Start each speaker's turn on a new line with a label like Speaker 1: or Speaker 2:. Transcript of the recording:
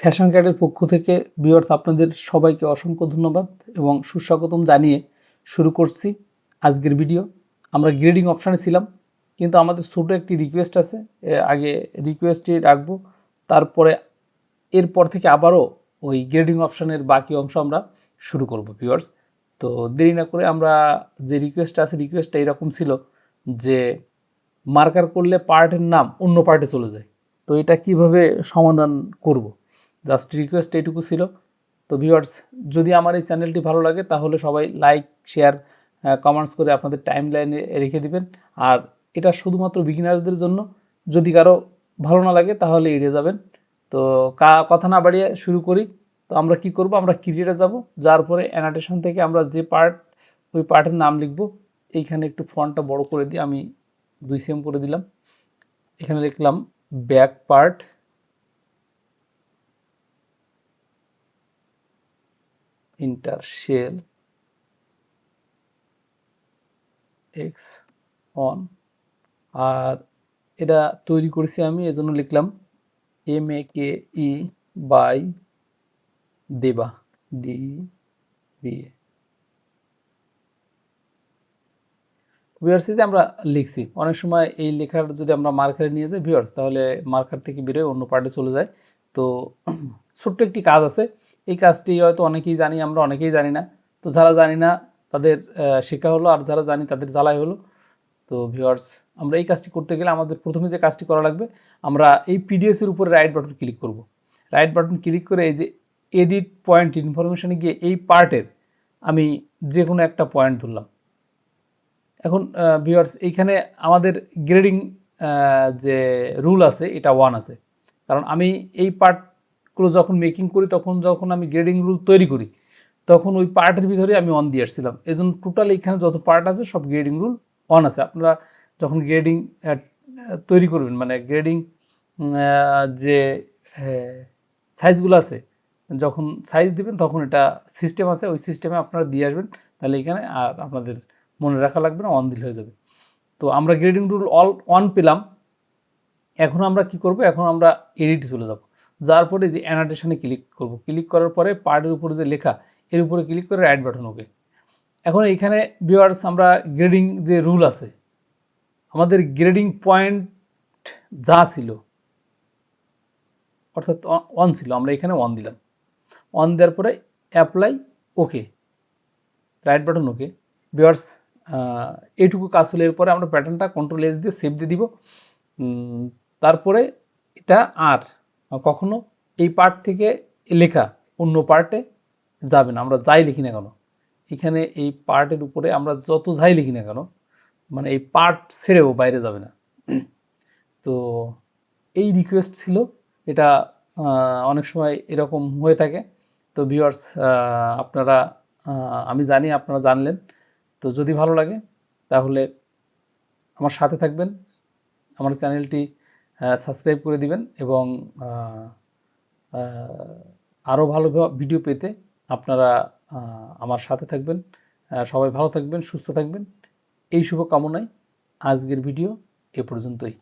Speaker 1: Fashion গাইডের পক্ষ থেকে ভিউয়ার্স আপনাদের সবাইকে অসংখ্য ধন্যবাদ এবং সুস্বাগতম জানিয়ে শুরু করছি আজকের ভিডিও। আমরা গ্রেডিং অপশানে ছিলাম, কিন্তু আমাদের ছোটো একটি রিকোয়েস্ট আছে, আগে রিকোয়েস্টটি রাখবো, তারপরে এরপর থেকে আবারও ওই গ্রেডিং অপশানের বাকি অংশ আমরা শুরু করব ভিউয়ার্স। তো দেরি না করে আমরা যে রিকোয়েস্টটা আছে, রিকোয়েস্টটা এরকম ছিল যে মার্কার করলে পার্টের নাম অন্য পার্টে চলে যায়। তো এটা কিভাবে সমাধান করব, জাস্ট রিকোয়েস্ট এইটুকু ছিল। তো ভিউয়ার্স, যদি আমার এই চ্যানেলটি ভালো লাগে তাহলে সবাই লাইক, শেয়ার, কমেন্টস করে আপনাদের টাইম লাইনে রেখে দিবেন। আর এটা শুধুমাত্র বিগিনার্সদের জন্য, যদি কারো ভালো না লাগে তাহলে এড়িয়ে যাবেন। তো কথা না বাড়িয়ে শুরু করি। তো আমরা কি করব, আমরা ক্রিয়েটে যাব, যার পরে অ্যানোটেশন থেকে আমরা যে পার্ট, ওই পার্টের নাম লিখব। এইখানে একটু ফন্টটা বড় করে দিই, আমি 2 cm করে দিলাম। এখানে লিখলাম ব্যাক পার্ট, ইন্টার শেল এক্স অন। আর এটা তৈরি করেছি আমি, এজন্য লিখলাম MAKE বাই দেবা, DBA। ভিউয়ার্সে আমরা লিখছি, অনেক সময় এই লেখার যদি আমরা মার্কারে নিয়ে যাই ভিউয়ার্স, তাহলে মার্কার থেকে বেরোয় অন্য পার্টে চলে যায়। তো ছোট্ট একটি কাজ আছে, এই কাজটি হয়তো অনেকেই জানি, আমরা অনেকেই জানি না। তো যারা জানি না তাদের শেখা হলো, আর যারা জানি তাদের জ্বালাই হলো। তো ভিউয়ার্স, আমরা এই কাজটি করতে গেলে আমাদের প্রথমে যে কাজটি করা লাগবে, আমরা এই পিডিএসের উপরে রাইট বাটন ক্লিক করব। রাইট বাটন ক্লিক করে এই যে এডিট পয়েন্ট ইনফরমেশনে গিয়ে এই পার্টের আমি যে কোনো একটা পয়েন্ট ধরলাম। এখন ভিউয়ার্স, এইখানে আমাদের গ্রেডিং যে রুল আছে এটা 1 আছে, কারণ আমি এই পার্টগুলো যখন মেকিং করি, যখন আমি গ্রেডিং রুল তৈরি করি, তখন ওই পার্টের ভিতরে আমি 1 দিয়ে আসছিলাম। এই জন্য টোটাল এখানে যত পার্ট আছে সব গ্রেডিং রুল 1 আছে। আপনারা যখন গ্রেডিং তৈরি করবেন, মানে গ্রেডিং যে সাইজগুলো আছে, যখন সাইজ দিবেন তখন এটা সিস্টেম আছে, ওই সিস্টেমে আপনারা দিয়ে আসবেন, তাহলে এখানে আর আপনাদের মনে রাখা লাগবে না, 1 দিলে হয়ে যাবে। তো আমরা গ্রেডিং রুল 1 পেলাম। এখন আমরা কি করব, এখন আমরা এডিটে চলে যাব, যার পরে যে অ্যানোটেশনে ক্লিক করব। ক্লিক করার পরে পার্টের উপরে যে লেখা, এর উপরে ক্লিক করে রাইট বাটন ওকে। এখন এইখানে ভিউয়ার্স, আমরা গ্রেডিং যে রুল আছে, আমাদের গ্রেডিং পয়েন্ট যা ছিল, অর্থাৎ 1 ছিল, আমরা এখানে 1 দিলাম। 1 দেওয়ার পরে অ্যাপ্লাই ওকে, রাইট বাটন ওকে। ভিউয়ার্স, এইটুকু কাজ হলে এরপরে আমরা প্যাটার্নটা Ctrl+S দিয়ে সেভ দিয়ে দিব। তারপরে এটা আর কখনো এই পার্ট থেকে লেখা অন্য পার্টে যাবে না, আমরা যাই লিখি না কেন। এখানে এই পার্টের উপরে আমরা যত যাই লিখি না কেন, মানে এই পার্ট ছেড়েও বাইরে যাবে না। তো এই রিকোয়েস্ট ছিল, এটা অনেক সময় এরকম হয়ে থাকে। তো ভিউয়ার্স, আপনারা, আমি জানি আপনারা জানলেন। তো যদি ভালো লাগে তাহলে আমার সাথে থাকবেন, আমার চ্যানেলটি সাবস্ক্রাইব করে দিবেন, এবং আরও ভালো ভিডিও পেতে আপনারা আমার সাথে থাকবেন। সবাই ভালো থাকবেন, সুস্থ থাকবেন, এই শুভ কামনায় আজকের ভিডিও এ পর্যন্তই।